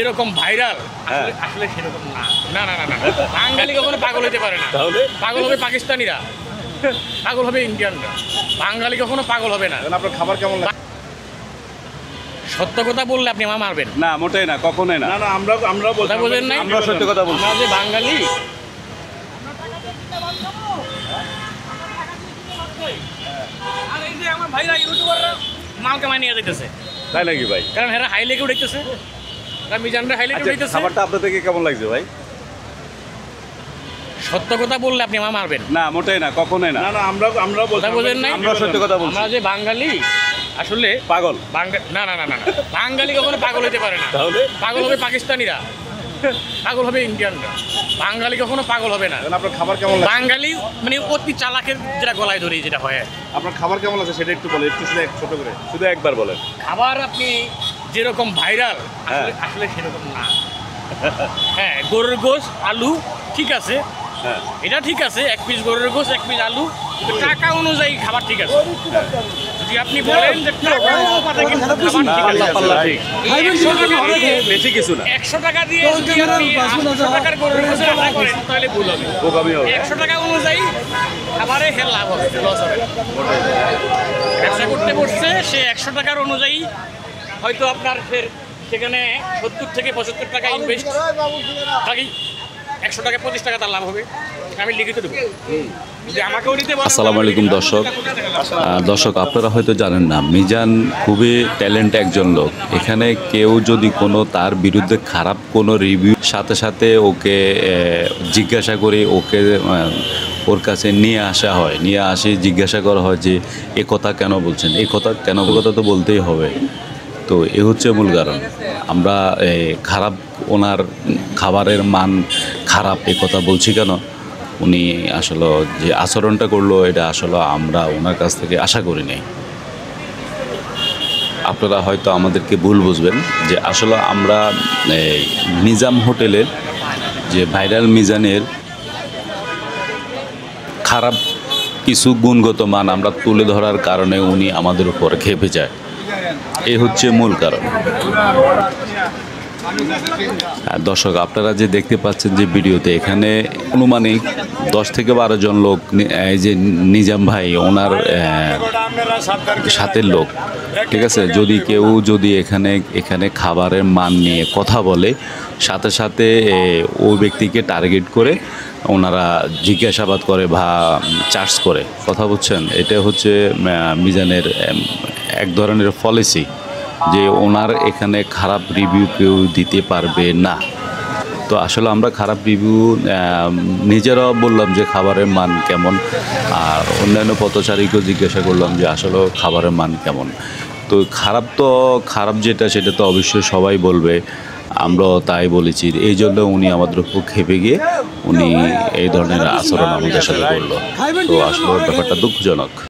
এরকম ভাইরাল আসলে সেরকম না না না না না বাঙালি কখনো পাগল হতে পারে না। তাহলে পাগল হবে পাকিস্তানিরা, পাগল হবে ইন্ডিয়ানরা, বাঙালি কখনো পাগল হবে না। আপনার খাবার কেমন লাগে? সত্য কথা বললে আপনি আমার মারবেন না, মোটেই না, কখনোই না। না না, আমরা বলছি, বোঝেন নাই, আমরা সত্য কথা বলছি। আমরা যে বাঙালি। আর এই যে আমার ভাইরা ইউটিউবাররা মাল কামাই নিয়ে যাইতেছে, তাই নাকি ভাই? কারণ এরা হাই লেগে উঠেছে, মিজানরা হাই লেগে উঠেছে। খাবারটা আপনাদেরকে কেমন লাগছে ভাই? সত্য কথা বললে আপনি আমার মারবেন। না, মোটেই না, কখনোই না। না না, আমরা বলছি, বোঝেন নাই, আমরা সত্য কথা বলছি। আমরা যে বাঙালি আসলে পাগল। না না না না বাঙালি কখনো পাগল হতে পারে না। তাহলে পাগল হবে পাকিস্তানিরা, পাগল হবে ইন্ডিয়ানরা, বাঙালি কখনো পাগল হবে না। আপনার খাবার কেমন লাগে? বাঙালি মানে অতি চালাকের যেটা গলায় ধরি যেটা হয়। আপনার খাবার কেমন আছে সেটা একটু বলেন, একটু ছোট করে, শুধু একবার বলেন। খাবার আপনি যেরকম ভাইরাল আসলে সেরকম না। হ্যাঁ, গরুর গোশত আলু ঠিক আছে, হ্যাঁ এটা ঠিক আছে, এক পিস গরুর গোশত এক পিস আলু, টাকা অনুযায়ী খাবার ঠিক আছে। যদি আপনি বলেন যে টাকা অনুপাতে কিন্তু খাবার ঠিক আছে, এই 100 টাকা দিয়ে বেশি কিছু না। 100 টাকা দিয়ে যদি আপনি 800 টাকার গরুর গোশত রান্না করেন তাহলে ভুল হবে। বোকামি হবে। 100 টাকা অনুযায়ী খাবারে হের লাভ হবে, লস হবে না। ব্যবসা করতে বসছে সে 100 টাকার অনুযায়ী হয়তো আপনার ফের সেখানে 70 থেকে 75 টাকা ইনভেস্ট, বাকি 100 টাকা 25 টাকা তার লাভ হবে। আমি লিখিত দেবো। আসসালামু আলাইকুম দর্শক, আপনারা হয়তো জানেন না, মিজান খুবই ট্যালেন্ট একজন লোক। এখানে কেউ যদি কোনো তার বিরুদ্ধে খারাপ কোনো রিভিউ সাথে সাথে ওকে জিজ্ঞাসা করে ওকে ওর কাছে নিয়ে আসা হয়, নিয়ে আসে জিজ্ঞাসা করা হয় যে এ কথা কেন বলছেন, এই কথা কেন, কথা তো বলতেই হবে। তো এ হচ্ছে মূল কারণ। আমরা খারাপ, ওনার খাবারের মান খারাপ এ কথা বলছি কেন, উনি আসলে যে আচরণটা করলো এটা আসলে আমরা ওনার কাছ থেকে আশা করি নাই। আপনারা হয়তো আমাদেরকে ভুল বুঝবেন যে আসলে আমরা নিজাম হোটেলের যে ভাইরাল মিজানের খারাপ কিছু গুণগত মান আমরা তুলে ধরার কারণে উনি আমাদের উপর খেপে যায়, এই হচ্ছে মূল কারণ। দর্শক, আপনারা যে দেখতে পাচ্ছেন যে ভিডিওতে, এখানে অনুমানিক 10 থেকে 12 জন লোক, এই যে নিজাম ভাই ওনার সাথের লোক, ঠিক আছে। যদি কেউ যদি এখানে খাবারের মান নিয়ে কথা বলে, সাথে সাথে ওই ব্যক্তিকে টার্গেট করে ওনারা জিজ্ঞাসাবাদ করে বা চার্জ করে, কথা বুঝছেন। এটা হচ্ছে মিজানের এক ধরনের পলিসি যে ওনার এখানে খারাপ রিভিউ কেউ দিতে পারবে না। তো আসলে আমরা খারাপ রিভিউ নিজেরাও বললাম যে খাবারের মান কেমন, আর অন্যান্য পথচারীকেও জিজ্ঞাসা করলাম যে আসলে খাবারের মান কেমন। তো খারাপ যেটা সেটা তো অবশ্যই সবাই বলবে, আমরাও তাই বলেছি। এই জন্য উনি আমাদের উপর খেপে গিয়ে উনি এই ধরনের আচরণ আমাদের সাথে করলো। তো আসলে ব্যাপারটা দুঃখজনক।